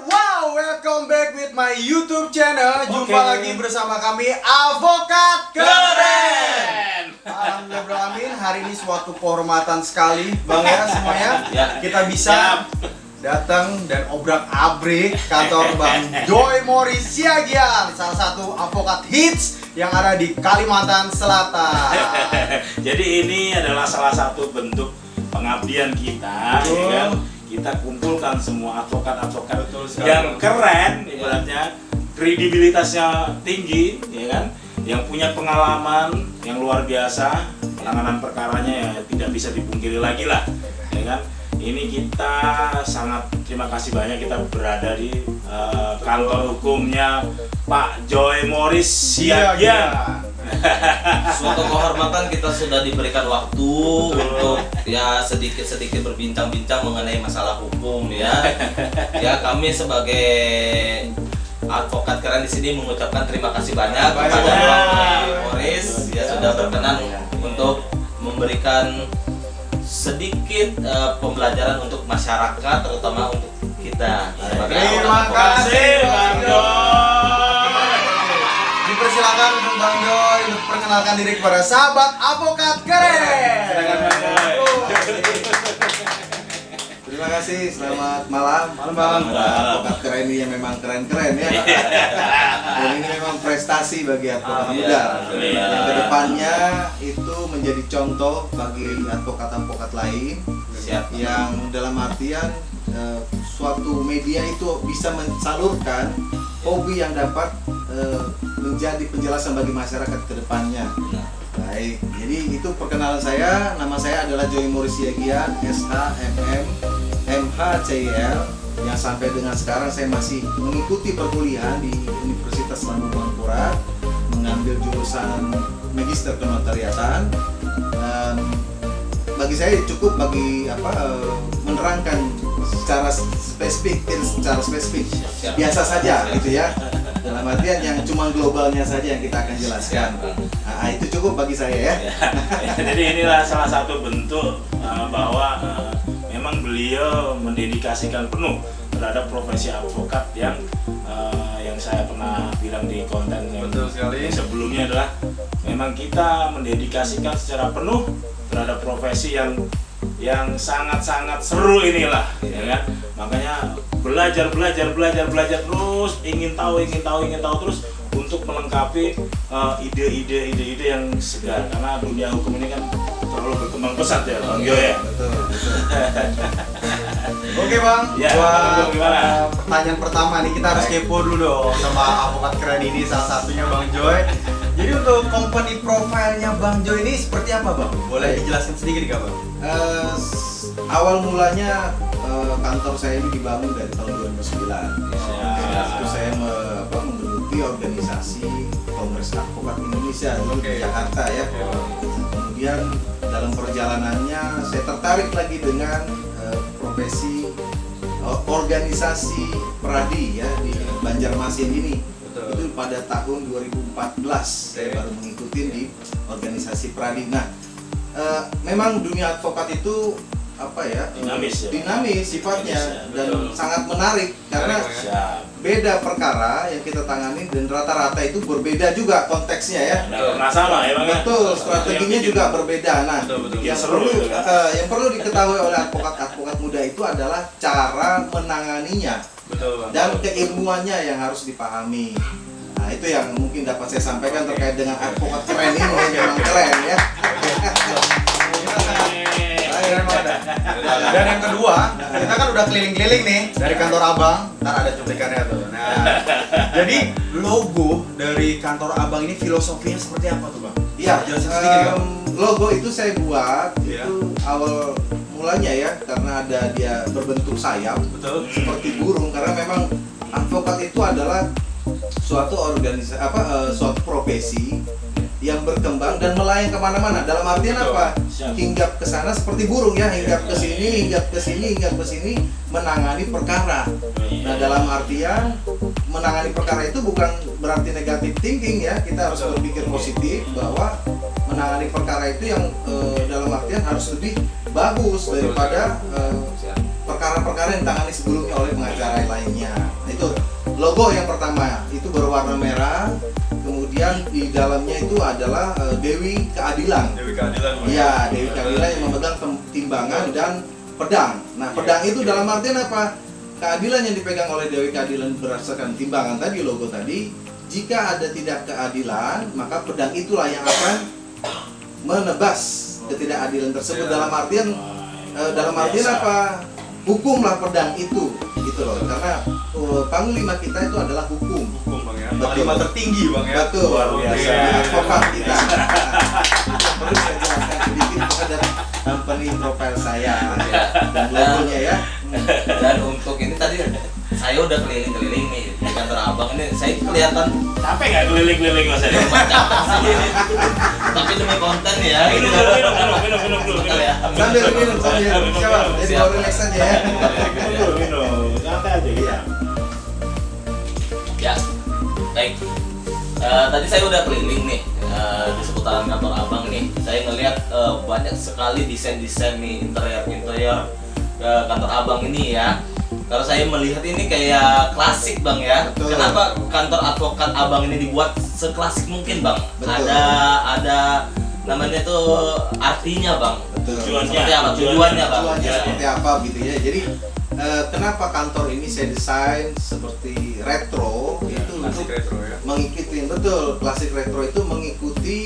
Wow, welcome back with my YouTube channel. Jumpa lagi bersama kami Avokat Keren. Alhamdulillah Bro Amin, hari ini suatu kehormatan sekali Bang ya semuanya. Kita bisa datang dan obrak-abrik kantor Bang Joy Morris Siagian, salah satu avokat hits yang ada di Kalimantan Selatan. Jadi ini adalah salah satu bentuk pengabdian kita, ya kan? Kita kumpulkan semua advokat-advokat yang keren, ibaratnya kredibilitasnya tinggi, ya kan? Yang punya pengalaman yang luar biasa, penanganan perkaranya ya tidak bisa dipungkiri lagi lah, ya kan? Ini kita sangat terima kasih banyak kita berada di kantor hukumnya Pak Joy Morris Siagian. Suatu kehormatan kita sudah diberikan waktu untuk ya sedikit berbincang-bincang mengenai masalah hukum ya. Ya kami sebagai advokat keren di sini mengucapkan terima kasih banyak kepada Pak Morris ya sudah berkenan untuk memberikan sedikit pembelajaran untuk masyarakat terutama untuk kita. Terima kasih Bang Joy. Dipersilakan untuk Bang Joy untuk perkenalkan diri kepada sahabat Avokat Keren. Terima kasih, selamat malam. Bang. Avokat Keren ini yang memang keren-keren ya. Dan ini memang prestasi bagi advokat muda. Yang kedepannya itu menjadi contoh bagi advokat-advokat lain. Yang dalam artian suatu media itu bisa mensalurkan hobi yang dapat menjadi penjelasan bagi masyarakat ke depannya. Baik, jadi itu perkenalan saya. Nama saya adalah Joy Morris Siagian, SHMM MHCIL, yang sampai dengan sekarang saya masih mengikuti perkuliahan di Universitas Lambung Mangkurat, mengambil jurusan Magister Kenotariatan. Bagi saya cukup bagi menerangkan secara spesifik, biasa saja gitu ya. Dalam artian yang cuma globalnya saja yang kita akan jelaskan. Nah, itu cukup bagi saya ya. Jadi inilah salah satu bentuk bahwa memang beliau mendedikasikan penuh terhadap profesi advokat yang saya pernah bilang di konten yang sebelumnya adalah memang kita mendedikasikan secara penuh terhadap profesi yang sangat-sangat seru inilah, ya kan? Makanya belajar terus, ingin tahu terus untuk melengkapi ide-ide yang segar, karena dunia hukum ini kan terlalu berkembang pesat ya Bang Joy ya. Betul. Oke Bang, ya, buat pertanyaan pertama nih kita harus kepo dulu dong sama avokat keren ini, salah satunya Bang Joy. Jadi untuk company profile-nya Bang Joy ini seperti apa Bang? Boleh dijelaskan sedikit nggak Bang? Awal mulanya kantor saya ini dibangun dari tahun 2009. Itu saya menduduki organisasi Kongres Advokat Indonesia di Jakarta ya. Kemudian dalam perjalanannya saya tertarik lagi dengan profesi organisasi Pradi ya di Banjarmasin ini. Itu pada tahun 2014 saya baru mengikuti di organisasi Pradi. Nah, memang dunia advokat itu dinamis sifatnya dan sangat menarik karena beda perkara yang kita tangani dan rata-rata itu berbeda juga konteksnya ya. Nggak sama ya Bang. Betul, strateginya juga berbeda. Nah, yang perlu diketahui oleh advokat muda itu adalah cara menanganinya dan keilmuannya yang harus dipahami. Nah, itu yang mungkin dapat saya sampaikan terkait dengan advokat keren ini, memang keren ya. memang ada. Dan yang kedua, kita kan udah keliling-keliling nih dari kantor abang. Ntar ada cuplikannya tuh. Nah, jadi logo dari kantor abang ini filosofinya seperti apa tuh bang? Iya, jelasin sedikit bang. logo itu saya buat Iya. itu awal mulanya ya karena ada dia berbentuk sayap Betul. seperti burung karena memang advokat itu adalah suatu organisasi suatu profesi yang berkembang dan melayang kemana-mana. Dalam artian Betul. apa? Siap. Hinggap ke sana seperti burung ya, hinggap ke sini, hinggap ke sini, hinggap ke sini, menangani perkara. Nah, dalam artian menangani perkara itu bukan berarti negatif thinking ya. Kita harus berpikir positif bahwa menangani perkara itu yang dalam artian harus lebih bagus daripada perkara-perkara yang ditangani sebelumnya oleh pengacara lainnya. Nah, itu logo yang pertama itu berwarna merah, kemudian di dalamnya itu adalah Dewi Keadilan. Dewi Keadilan. Bang. Iya, Dewi Keadilan yang memegang timbangan dan pedang. Nah, pedang itu dalam artian apa? Keadilan yang dipegang oleh Dewi Keadilan berdasarkan timbangan tadi, logo tadi. Jika ada tidak keadilan, maka pedang itulah yang akan menebas ketidakadilan tersebut. Dalam artian apa? Hukumlah pedang itu, gitu loh. Karena panglima kita itu adalah hukum. Hukum bang ya. Betul. Panglima tertinggi bang ya. Betul. Luar biasa. Advokat kita. Perlu saya jelaskan sedikit pada company profile saya dan logonya ya. Dan untuk ini tadi saya udah keliling-keliling nih di kantor abang ini, saya kelihatan Capek nggak keliling-keliling mas Adi? capek sih ini. Tapi demi konten ya. Minum dulu. Ya. Sambil minum, sambil coba jadi Siap. mau relax aja ya. Minum. Santai aja ya. Ya, baik. Tadi saya udah keliling nih di seputaran kantor abang nih. Saya ngelihat banyak sekali desain-desain nih interior kantor abang ini ya. Kalau saya melihat ini kayak klasik bang ya. Betul. Kenapa kantor advokat abang ini dibuat seklasik mungkin bang? Betul. Ada namanya tuh artinya bang. Betul. Tujuannya. Seperti apa? Tujuannya bang. Tujuannya seperti apa gitu ya. Jadi kenapa kantor ini saya desain seperti retro itu Klasik untuk retro ya. mengikuti betul klasik retro itu mengikuti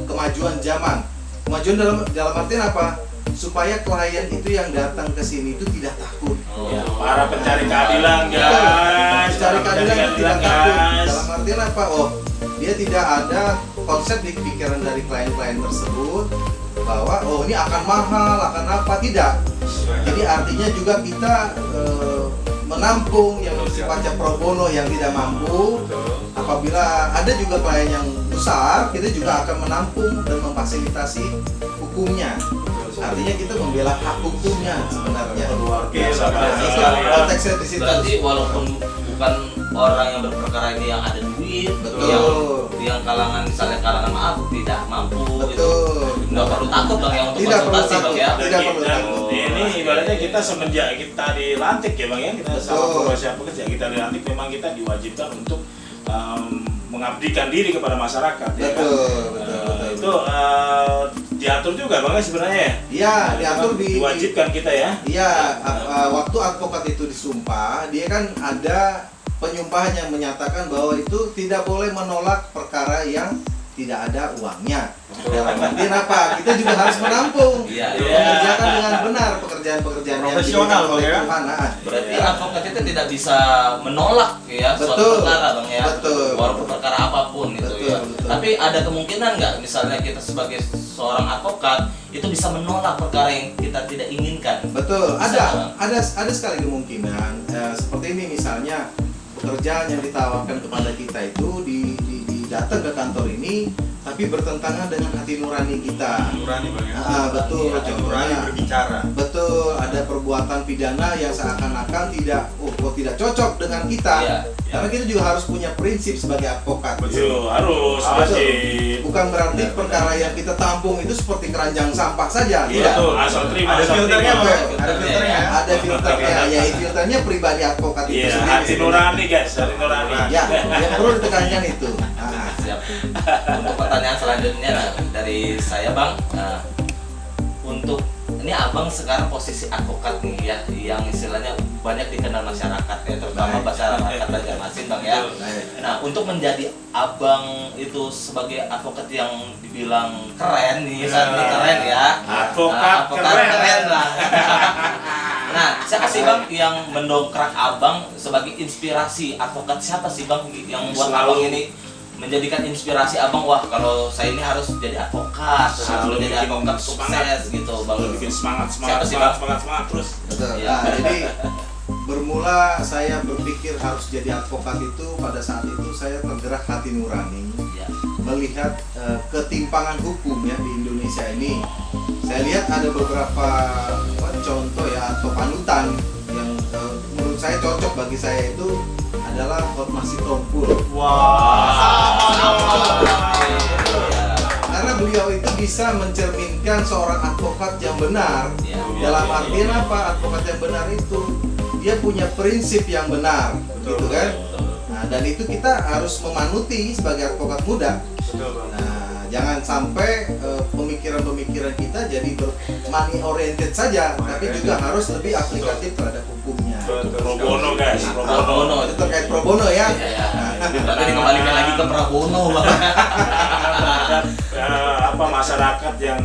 kemajuan zaman. Kemajuan dalam artian apa? Supaya klien itu yang datang ke sini itu tidak takut. Ya, para pencari keadilan guys. Cari keadilan itu tidak takut. guys. Dalam artian apa? Oh, dia tidak ada konsep di pikiran dari klien-klien tersebut bahwa oh ini akan mahal, akan apa, tidak. Jadi artinya juga kita menampung yang sifatnya pro bono yang tidak mampu. Apabila ada juga klien yang besar, kita juga akan menampung dan memfasilitasi hukumnya. Artinya kita membela hak hukumnya sebenarnya. Luar biasa. Itu konteksnya di situ. Berarti walaupun bukan orang yang berperkara ini yang ada duit, Betul. yang kalangan misalnya kalangan maaf tidak mampu, itu Betul. nggak perlu takut bang ya untuk Tidak perlu konsultasi bang takut. ya. Tidak perlu Dan takut. ini ibaratnya kita semenjak kita dilantik ya bang ya, kita sama Betul. profesi pekerja kita dilantik memang kita diwajibkan untuk mengabdikan diri kepada masyarakat ya kan? Betul. Itu diatur juga bang ya sebenarnya ya. Iya, diatur di diwajibkan kita ya. Iya, waktu advokat itu disumpah, dia kan ada penyumpahan yang menyatakan bahwa itu tidak boleh menolak perkara yang tidak ada uangnya. Dalam artian apa? Kita juga harus menampung, Iya. mengerjakan dengan benar pekerjaan-pekerjaan yang Profesional, diberikan oleh Bang, ya? Tuhan. Nah, Berarti advokat itu tidak bisa menolak ya Betul. suatu perkara bang ya, Betul. walaupun perkara apapun itu Betul, ya. betul. Tapi ada kemungkinan nggak misalnya kita sebagai seorang advokat itu bisa menolak perkara yang kita tidak inginkan? Betul, Bisa, ada sekali kemungkinan. Seperti ini misalnya pekerjaan yang ditawarkan kepada kita itu datang ke kantor ini, tapi bertentangan dengan hati nurani kita. Nurani bang ya. Betul. Hati nurani berbicara. Betul, ada perbuatan pidana yang seakan-akan tidak cocok dengan kita. Iya. Karena kita juga harus punya prinsip sebagai advokat. Betul, harus Betul. wajib. Bukan berarti perkara yang kita tampung itu seperti keranjang sampah saja. Tidak. Betul, asal terima. Ada asal filternya terima. bang. Ada filternya. Ada filternya, ya filternya pribadi advokat itu Iya, sendiri. hati nurani guys, hati nurani. Ya, yang perlu ditekankan itu. Nah, Siap. Untuk pertanyaan selanjutnya dari saya bang, untuk ini abang sekarang posisi advokat nih ya, yang istilahnya banyak dikenal masyarakat ya, terutama masyarakat Banjarmasin bang ya. Nah untuk menjadi abang itu sebagai advokat yang dibilang keren nih, saat ini keren ya. Advokat keren lah. Nah siapa sih bang yang mendongkrak abang sebagai inspirasi advokat? Siapa sih bang yang buat abang ini menjadikan inspirasi abang, wah kalau saya ini harus jadi advokat, harus jadi advokat sukses gitu bang. Bikin semangat terus. Betul. Ya. Nah, jadi bermula saya berpikir harus jadi advokat itu pada saat itu saya tergerak hati nurani Ya. melihat ketimpangan hukum ya di Indonesia ini. Saya lihat ada beberapa contoh ya atau panutan yang menurut saya cocok bagi saya itu adalah Hotma Sitompul. Karena beliau itu bisa mencerminkan seorang advokat yang benar. Ya. Dalam artian apa? Advokat yang benar itu dia punya prinsip yang benar, gitu kan? Nah, dan itu kita harus memanuti sebagai advokat muda. Nah, jangan sampai pemikiran-pemikiran kita jadi money oriented saja, tapi juga harus lebih aplikatif terhadap hukumnya. Pro bono guys, pro bono. Itu terkait pro bono ya. Berarti dikembalikan lagi ke Prabono bang. Terhadap masyarakat yang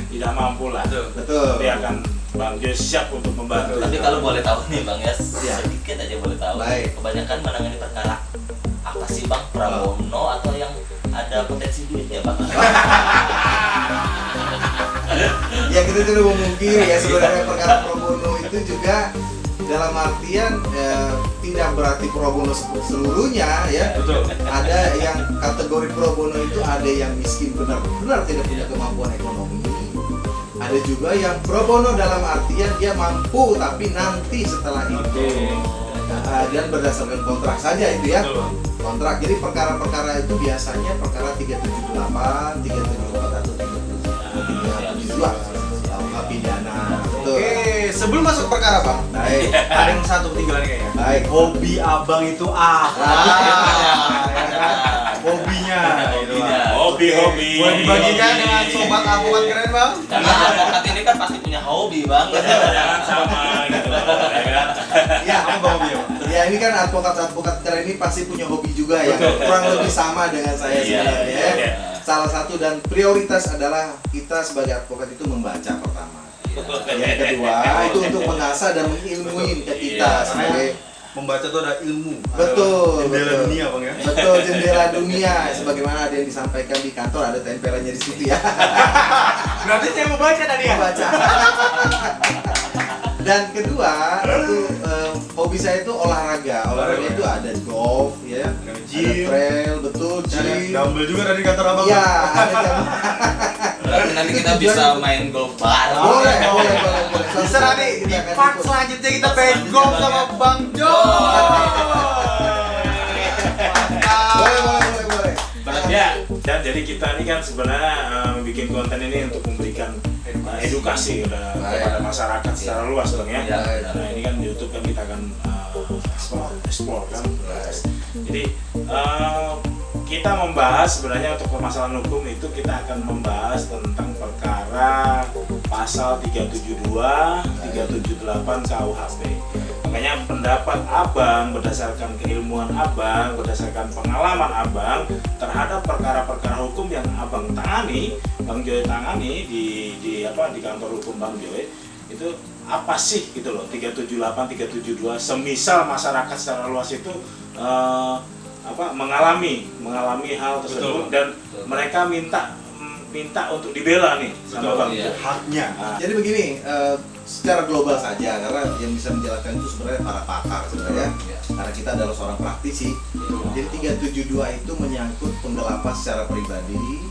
tidak mampu lah. Betul. Dia akan Bang Joy siap untuk membantu. Tapi kalau boleh tahu nih bang ya, Ya. sedikit aja boleh tahu. Baik. Kebanyakan menangani perkara apa sih bang, Prabono atau yang ada potensi duitnya bang? Ya kita tidak memungkiri ya sebenarnya perkara pro bono itu juga dalam artian tidak berarti pro bono seluruhnya ya. Betul. Ada yang kategori pro bono itu ada yang miskin benar-benar tidak punya kemampuan ekonomi. Ada juga yang pro bono dalam artian dia mampu tapi nanti setelah itu dan berdasarkan kontrak saja itu ya. Kontrak. Jadi perkara-perkara itu biasanya perkara 378, 374 atau 372 KUH pidana. Betul. Oke, sebelum masuk perkara bang, Baik. ada yang satu ketinggalan kayaknya. Baik. Hobi abang itu apa? Hobinya. Hobi. Boleh dibagikan dengan sobat advokat keren bang? Karena advokat ini kan pasti punya hobi bang. Jangan sama gitu ya kan. Ya, Apa bang hobinya bang? ya ini kan advokat-advokat keren ini pasti punya hobi juga ya. Kurang lebih sama dengan saya sebenarnya. Iya. Ya. Salah satu dan prioritas adalah kita sebagai advokat itu membaca pertama. Yang kedua itu untuk mengasah dan mengilmuin ke kita sebagai Membaca itu ada ilmu. Betul, Jendela betul. dunia bang ya. betul jendela dunia sebagaimana ada yang disampaikan di kantor ada tempelannya di situ ya. Berarti saya mau baca tadi ya. Membaca. Dan kedua itu hobi saya itu olahraga. Olahraga itu ada golf ya, ada Gym. trail, betul, Ada gym. dumbbell juga dari kantor abang. Iya, Bang? ada jam. Berarti nanti kita bisa main golf bareng. Boleh. Bisa nanti di Kita akan part ikut. selanjutnya kita main golf sama Bang Jo. Boleh. Ya, dan jadi kita ini kan sebenarnya bikin konten ini untuk memberikan edukasi kepada masyarakat secara luas bang ya. Ya. Nah ini kan YouTube kan kita akan explore kan. Jadi kita membahas sebenarnya untuk permasalahan hukum itu kita akan membahas tentang perkara pasal 372, 378 KUHP. Makanya pendapat abang berdasarkan keilmuan abang, berdasarkan pengalaman abang terhadap perkara-perkara hukum yang abang tangani, Bang Joy tangani di kantor hukum Bang Joy itu apa sih gitu loh 378, 372 semisal masyarakat secara luas itu mengalami hal tersebut. Betul. Dan mereka minta untuk dibela nih sama Bang Joy. Haknya. Jadi begini, secara global saja karena yang bisa menjelaskan itu sebenarnya para pakar sebenarnya. Karena kita adalah seorang praktisi. Jadi 372 itu menyangkut penggelapan secara pribadi.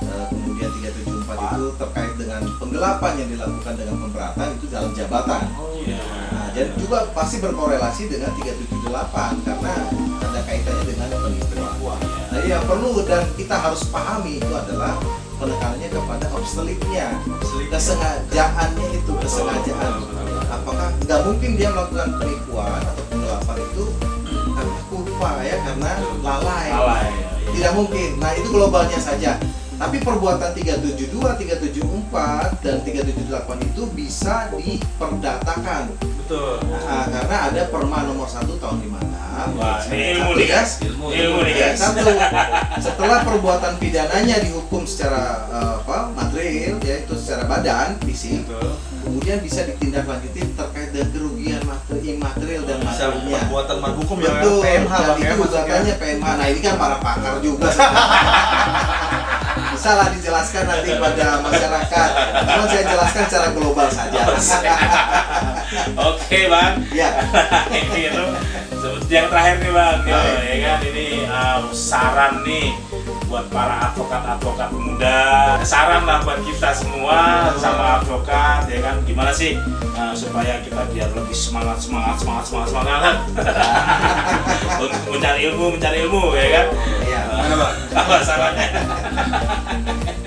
Kemudian 374 itu terkait dengan penggelapan yang dilakukan dengan pemberatan itu dalam jabatan. Nah, dan juga pasti berkorelasi dengan 378 karena ada kaitannya dengan penipuan. Jadi yang perlu dan kita harus pahami itu adalah penekanannya kepada obsteliknya, kesengajaannya itu, kesengajaan. Apakah nggak mungkin dia melakukan penipuan atau penggelapan itu karena kurva ya, karena lalai. Tidak mungkin. Nah itu globalnya saja. Tapi perbuatan 372, 374 dan 378 itu bisa diperdatakan. Betul. Nah, karena ada Perma nomor 1 tahun 56. Wah, ini ilmu nih guys. Ilmu nih guys. Satu, setelah perbuatan pidananya dihukum secara material, yaitu secara badan, fisik, Betul. kemudian bisa ditindaklanjuti terkait dengan kerugian imaterial dan Bisa materialnya. perbuatan hukum ya. Betul, PMH dan Bang ya, itu masuknya. katanya PMH. Nah ini kan para pakar juga. Bisa lah dijelaskan nanti pada masyarakat. Cuma saya jelaskan secara global saja. Oke bang. Ya, Ini itu seperti yang terakhir nih bang, ya kan ini saran nih buat para advokat muda, saran lah buat kita semua sama advokat, ya kan gimana sih supaya kita biar lebih semangat untuk mencari ilmu, ya kan? ya. Mana Bang? Apa sarannya?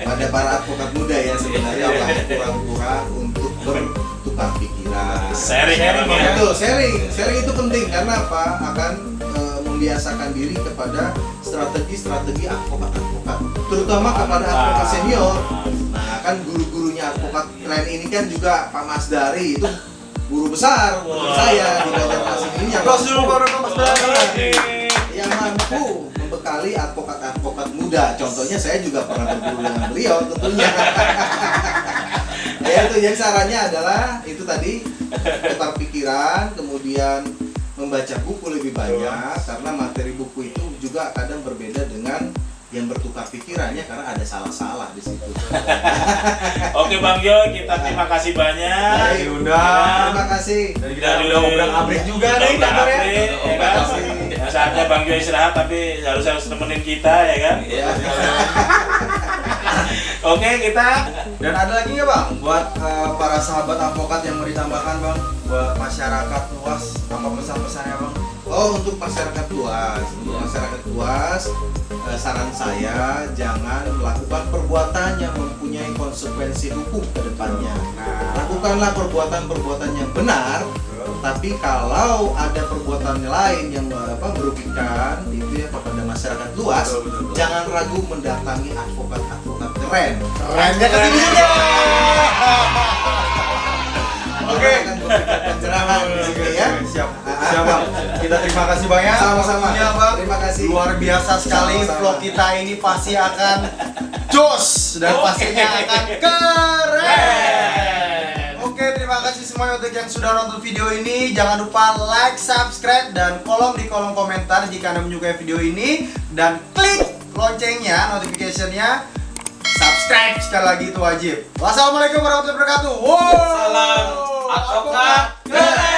Pada para advokat muda ya sebenarnya kurang-kurang untuk bertukar pikiran. Sharing ya bang ya. Betul, sharing itu penting karena apa? Akan membiasakan diri kepada strategi advokat, terutama kepada advokat senior. Nah, kan guru-gurunya advokat keren ini kan juga Pak Mas Dari itu guru besar menurut saya di Banjarmasin ini yang Close dulu baru Mas Dari. yang mampu membekali advokat muda. Contohnya saya juga pernah berguru dengan beliau tentunya. Ya itu, jadi sarannya adalah itu tadi putar pikiran, kemudian membaca buku lebih banyak karena materi buku itu juga kadang berbeda dengan yang bertukar pikirannya karena ada salah-salah di situ. Oke bang Jo, kita terima kasih banyak. Baik, diundang. Terima kasih. Dan kita udah obrak-abrik juga nih Udah kantornya. update, ya Terima kan? kasih. Saatnya Bang Jo istirahat tapi harus temenin kita ya kan? Ya. Oke kita Dan ada lagi nggak Bang buat para sahabat advokat yang mau ditambahkan Bang buat masyarakat luas apa pesan-pesannya Bang? Oh, untuk masyarakat luas, saran saya jangan melakukan perbuatan yang mempunyai konsekuensi hukum ke depannya. Lakukanlah perbuatan-perbuatan yang benar, tapi kalau ada perbuatan lain yang merugikan itu ya kepada masyarakat luas, Betul. jangan ragu mendatangi advokat keren. Kerennya ke sini juga. Oke. Akan memberikan pencerahan di sini ya. Siap. Siap Bang. Kita terima kasih Bang ya. Sama-sama. Waktunya, Bang. Terima kasih. Luar biasa sekali Sama-sama. vlog kita ini pasti akan jos dan pastinya akan keren. Oke, terima kasih semuanya untuk yang sudah nonton video ini. Jangan lupa like, subscribe, dan di kolom komentar jika Anda menyukai video ini. Dan klik loncengnya, notification-nya. Subscribe sekali lagi itu wajib. Wassalamualaikum warahmatullahi wabarakatuh. Wow. Salam advokat keren.